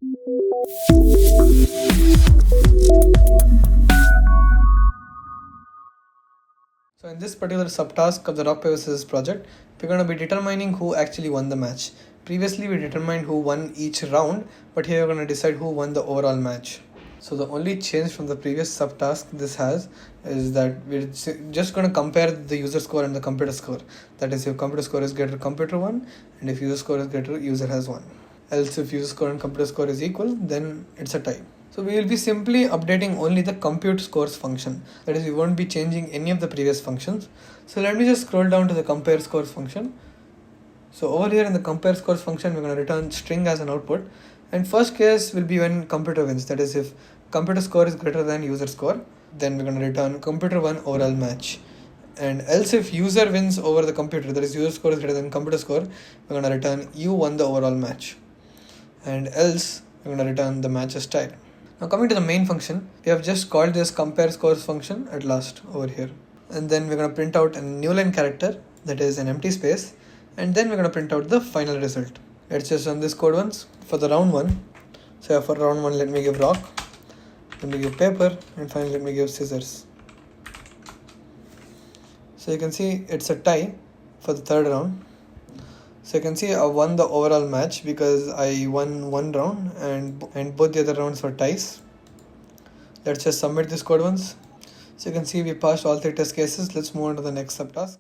So in this particular subtask of the rock paper scissors project, we're going to be determining who actually won the match. Previously we determined who won each round, but here we're going to decide who won the overall match. So the only change from the previous subtask this has is that we're just going to compare the user score and the computer score. That is, if computer score is greater, computer won, and if user score is greater, user has won. Else if user score and computer score is equal, then it's a tie. So we will be simply updating only the compute scores function. That is, we won't be changing any of the previous functions. So let me just scroll down to the compare scores function. So over here in the compare scores function, we're going to return string as an output. And first case will be when computer wins. That is, if computer score is greater than user score, then we're going to return computer won overall match. And else if user wins over the computer, that is user score is greater than computer score, we're going to return you won the overall match. And else we're going to return the match is tied. Now coming to the main function, we have just called this compare scores function at last over here. And then we're going to print out a new line character, that is an empty space. And then we're going to print out the final result. Let's just run this code once. For the round 1, so for round 1 let me give rock, let me give paper, and finally let me give scissors. So you can see it's a tie for the third round. So you can see I won the overall match because I won one round and both the other rounds were ties. Let's just submit this code once. So you can see we passed all 3 test cases. Let's move on to the next subtask.